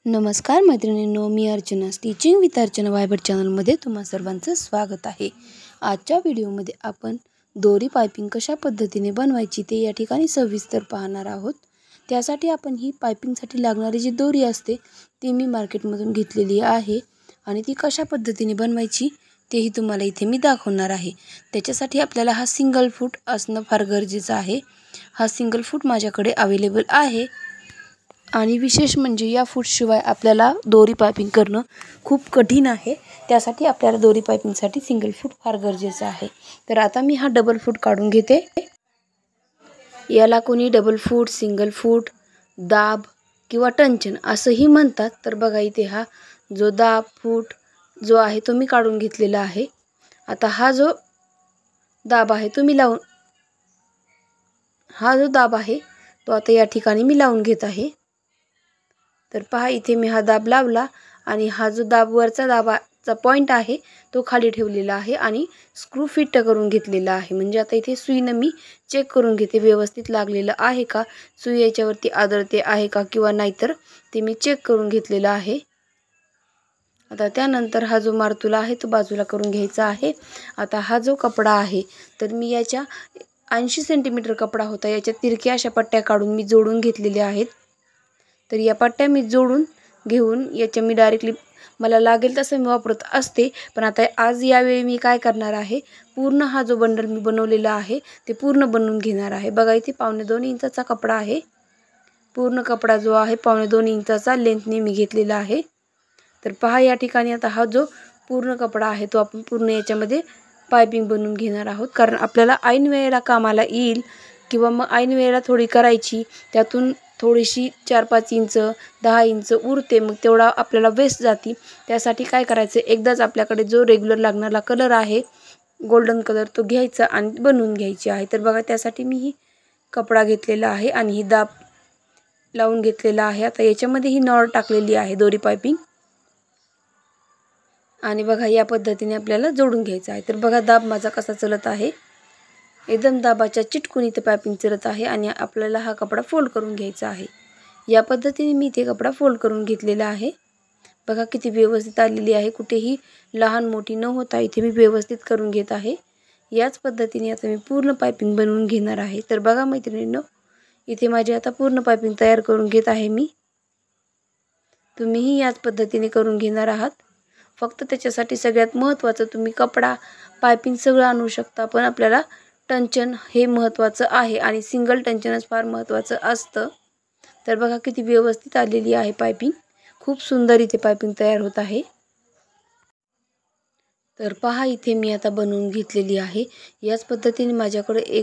नमस्कार मैत्रिणींनो, मी Archana stitching with Archana वायबट चॅनलमध्ये तुम्हा सर्वांचं स्वागत आहे। आजच्या व्हिडिओमध्ये आपण दोरी पाइपिंग कशा पद्धतीने बनवायची ते या ठिकाणी सविस्तर पाहणार आहोत। त्यासाठी आपण ही पाइपिंगसाठी लागणारी जी दोरी असते ती मी मार्केटमधून घेतलेली आहे आणि ती कशा पद्धतीने बनवायची तेही तुम्हाला इथे मी दाखवणार आहे। त्याच्यासाठी आपल्याला हा सिंगल फूट असणं फार गरजेचं आहे। हा सिंगल फूट माझ्याकडे अवेलेबल आहे आणि विशेष म्हणजे या फूट शिवाय आपल्याला दोरी पाइपिंग करणं खूप कठीण आहे। त्यासाठी आपल्याला दोरी पाइपिंगसाठी सिंगल फूट फार गरजेचं आहे। तर आता मी हा डबल फूट काढून घेते। याला कोणी डबल फूट, सिंगल फूट, दाब किंवा टंचन असंही म्हणतात। तर बघा इथे हा जो दाब फूट जो आहे तो मी काढून घेतलेला आहे। आता हा जो दाब आहे तो मी लावून हा जो दाब आहे तो आता या ठिकाणी मी लावून घेत आहे। तर पहा इथे मी हा दाब लावला आणि हा जो दाबवरचा दाबाचा पॉइंट आहे तो खाली ठेवलेला आहे आणि स्क्रू फिट करून घेतलेला आहे। म्हणजे आता इथे सुईने मी चेक करून घेते व्यवस्थित लागलेलं आहे का, सुई याच्यावरती आदळते आहे का किंवा नाहीतर ते मी चेक करून घेतलेलं आहे। आता त्यानंतर हा जो मार्तुला आहे तो बाजूला करून घ्यायचा आहे। आता हा जो कपडा आहे तर मी याच्या 80 सेंटीमीटर कपडा होता, याच्या तिरक्या अशा पट्ट्या काढून मी जोडून घेतलेल्या आहेत। तर या पट्ट्या मी जोडून घेऊन याच्या मी डायरेक्टली मला लागेल तसं मी वापरत असते, पण आता आज यावेळी मी काय करणार आहे, पूर्ण हा जो बंडल मी बनवलेला आहे ते पूर्ण बनवून घेणार आहे। बघा इथे 2.25 इंचाचा कपडा आहे। पूर्ण कपडा जो आहे 2.25 इंचाचा लेंथने मी घेतलेला आहे। तर पहा या ठिकाणी आता हा जो पूर्ण कपडा आहे तो आपण पूर्ण याच्यामध्ये पाइपिंग बनवून घेणार आहोत। कारण आपल्याला ऐन वेळेला कामाला येईल किंवा मग ऐन वेळेला थोडी करायची, त्यातून थोडीशी 4-5 इंच 10 इंच उरते, मग तेवढा आपल्याला वेस्ट जाती। त्यासाठी काय करायचं, एकदाच आपल्याकडे जो रेग्युलर लागणारा कलर आहे गोल्डन कलर तो घ्यायचा आणि बनवून घ्यायची आहे। तर बघा त्यासाठी मी ही कपडा घेतलेला आहे आणि ही दाब लावून घेतलेला आहे। आता याच्यामध्ये ही नॉट टाकलेली आहे दोरी पाइपिंग आणि बघा या पद्धतीने आपल्याला जोडून घ्यायचं आहे। तर बघा दाब माझा कसा चलत आहे, एकदम दाबाच्या चिटकून इथे पाइपिंग चलत आहे आणि आपल्याला हा कपडा फोल्ड करून घ्यायचा आहे। या पद्धतीने मी इथे कपडा फोल्ड करून घेतलेला आहे। बघा किती व्यवस्थित आलेली आहे, कुठेही लहान मोठी न होता इथे मी व्यवस्थित करून घेत आहे। याच पद्धतीने आता मी पूर्ण पाइपिंग बनवून घेणार आहे। तर बघा मैत्रिणींनो, इथे माझी आता पूर्ण पाइपिंग तयार करून घेत आहे मी। तुम्हीही याच पद्धतीने करून घेणार आहात। फक्त त्याच्यासाठी सगळ्यात महत्त्वाचं तुम्ही कपडा पाइपिंग सगळं आणू शकता, पण आपल्याला टंचन हे महत्त्वाचं आहे आणि सिंगल टंचनच फार महत्त्वाचं असतं। तर बघा किती व्यवस्थित आलेली आहे पाइपिंग, खूप सुंदर इथे पाइपिंग तयार होत आहे। तर पहा इथे मी आता बनवून घेतलेली आहे। याच पद्धतीने माझ्याकडे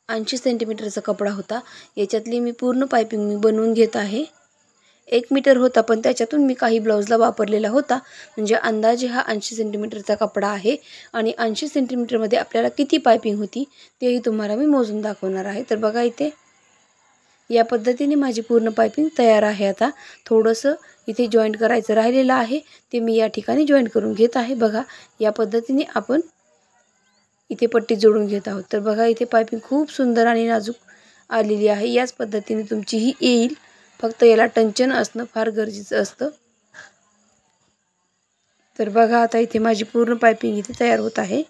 80 सेंटीमीटरचा कपडा होता, याच्यातली मी पूर्ण पाइपिंग मी बनवून घेत आहे। 1 मीटर होता, पण त्याच्यातून मी काही ब्लाउजला वापरलेला होता। म्हणजे अंदाजे हा 80 सेंटीमीटरचा कपडा आहे आणि 80 सेंटीमीटरमध्ये आपल्याला किती पाइपिंग होती तेही तुम्हाला मी मोजून दाखवणार आहे। तर बघा इथे या पद्धतीने माझी पूर्ण पाइपिंग तयार आहे। आता थोडंसं इथे जॉईंट करायचं राहिलेलं आहे, ते मी या ठिकाणी जॉईंट करून घेत आहे। बघा या पद्धतीने आपण इथे पट्टी जोडून घेत आहोत। तर बघा इथे पाइपिंग खूप सुंदर आणि नाजूक आलेली आहे। याच पद्धतीने तुमची ही येईल, फक्त याला टंचन असणं फार गरजेचं असतं। तर बघा आता इथे माझी पूर्ण पाइपिंग इथे तयार होत आहे।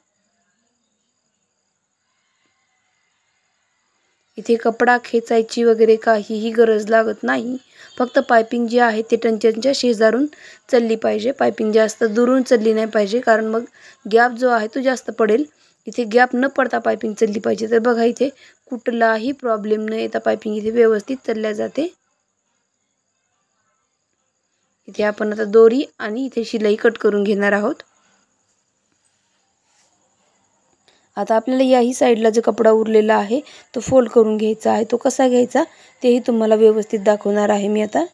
इथे कपडा खेचायची वगैरे काहीही गरज लागत नाही, फक्त पाइपिंग जी आहे ते टंचनच्या शेजारून चालली पाहिजे। पाइपिंग जास्त दुरून चालली नाही पाहिजे, कारण मग गॅप जो आहे तो जास्त पडेल। इथे गॅप न पडता पाइपिंग चालली पाहिजे। तर बघा इथे कुठलाही प्रॉब्लेम न येता पाइपिंग इथे व्यवस्थित चालल्या जाते। इथे आपण आता दोरी आणि इथे शिलाई कट करून घेणार आहोत। आता आपल्याला याही साईडला जो कपडा उरलेला आहे तो फोल्ड करून घ्यायचा आहे। तो कसा घ्यायचा तेही तुम्हाला व्यवस्थित दाखवणार आहे मी आता।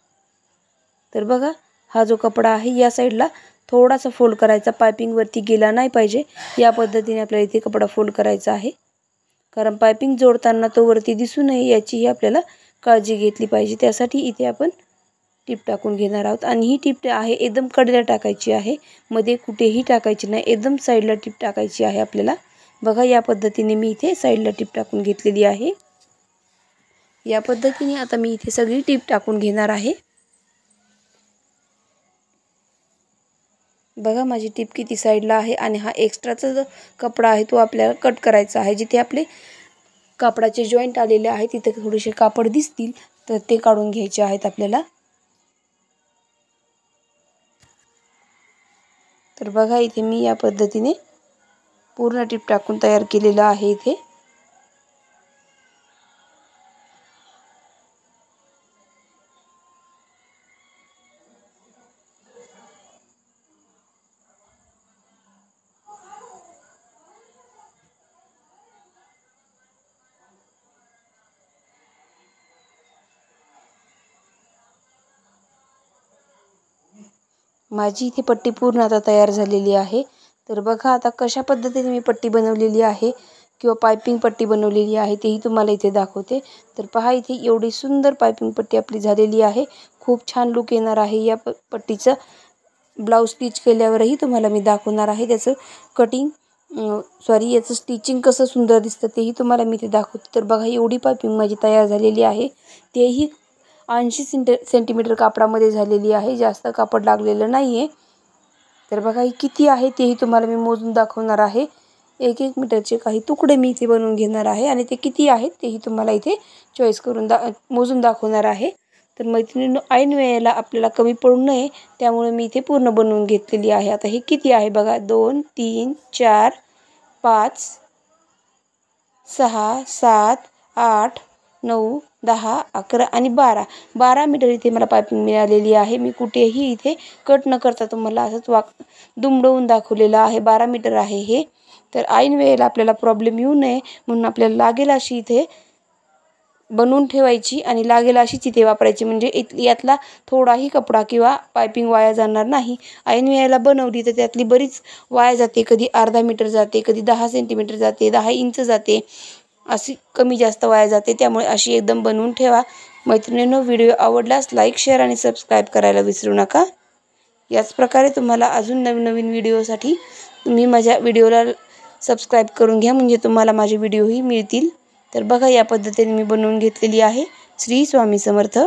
तर बघा हा जो कपडा आहे या साईडला थोडासा फोल्ड करायचा, पाइपिंग वरती गेला नाही पाहिजे। या पद्धतीने आपल्याला इथे कपडा फोल्ड करायचा आहे, कारण पाइपिंग जोडताना तो वरती दिसू नये याचीही आपल्याला काळजी घेतली पाहिजे। त्यासाठी इथे आपण टीप टाकून घेणार आहोत आणि ही टीप आहे एकदम कडेला टाकायची आहे, मध्ये कुठेही टाकायची नाही, एकदम साईडला टीप टाकायची आहे आपल्याला। बघा या पद्धतीने मी इथे साईडला टीप टाकून घेतलेली आहे। या पद्धतीने आता मी इथे सगळी टीप टाकून घेणार आहे। बघा माझी टीप किती साईडला आहे आणि हा एक्स्ट्राचा जो कपडा आहे तो आपल्याला कट करायचा आहे. जिथे आपले कापडाचे जॉईंट आलेले आहे तिथे थोडेसे कापड दिसतील तर ते काढून घ्यायचे आहेत आपल्याला. तर बघा इथे मी या पद्धतीने पूर्ण टीप टाकून तयार केलेलं आहे इथे. माझी इथे पट्टी पूर्ण आता तयार झालेली आहे. तर बघा आता कशा पद्धतीने मी पट्टी बनवलेली आहे किंवा पाइपिंग पट्टी बनवलेली आहे तेही तुम्हाला इथे दाखवते. तर पहा इथे एवढी सुंदर पाइपिंग पट्टी आपली झालेली आहे. खूप छान लुक येणार आहे या पट्टीचं. ब्लाऊज स्टिच केल्यावरही तुम्हाला मी दाखवणार आहे त्याचं कटिंग याचं स्टिचिंग कसं सुंदर दिसतं तेही तुम्हाला मी इथे दाखवते. तर बघा एवढी पाइपिंग माझी तयार झालेली आहे. तेही 80 सेंटीमीटर कापडामध्ये झालेली आहे. जास्त कापड लागलेलं नाही आहे. तर बघा ही किती आहे तेही तुम्हाला मी मोजून दाखवणार आहे. 1-1 मीटरचे काही तुकडे मी इथे बनवून घेणार आहे आणि ते किती आहेत तेही तुम्हाला इथे चॉईस करून मोजून दाखवणार आहे. तर मैत्रिणींनो ऐन वेळेला आपल्याला कमी पडू नये त्यामुळे मी इथे पूर्ण बनवून घेतलेली आहे. आता हे किती आहे बघा 2 3 4 5 6 7 8 9 10 11 आणि 12 मीटर इथे मला पाइपिंग मिळालेली आहे. मी कुठेही इथे कट न करता तुम्हाला असंच दुमडवून दाखवलेलं आहे. 12 मीटर आहे हे. तर ऐन वेळेला आपल्याला प्रॉब्लेम येऊ नये म्हणून आपल्याला लागेल अशी इथे बनवून ठेवायची आणि लागेल अशीच इथे वापरायची. म्हणजे यातला थोडाही कपडा किंवा पाइपिंग वाया जाणार नाही. ऐन वेळेला बनवली तर त्यातली बरीच वाया जाते. कधी अर्धा मीटर जाते, कधी 10 सेंटीमीटर जाते, 10 इंच जाते, अशी कमी जास्त वाया जाते. त्यामुळे अशी एकदम बनवून ठेवा. मैत्रिणींनो व्हिडिओ आवडल्यास लाईक, शेअर आणि सबस्क्राईब करायला विसरू नका. याच प्रकारे तुम्हाला अजून नवीन व्हिडिओसाठी तुम्ही माझ्या व्हिडिओला सबस्क्राईब करून घ्या म्हणजे तुम्हाला माझे व्हिडिओही मिळतील. तर बघा या पद्धतीने मी बनवून घेतलेली आहे. श्री स्वामी समर्थ.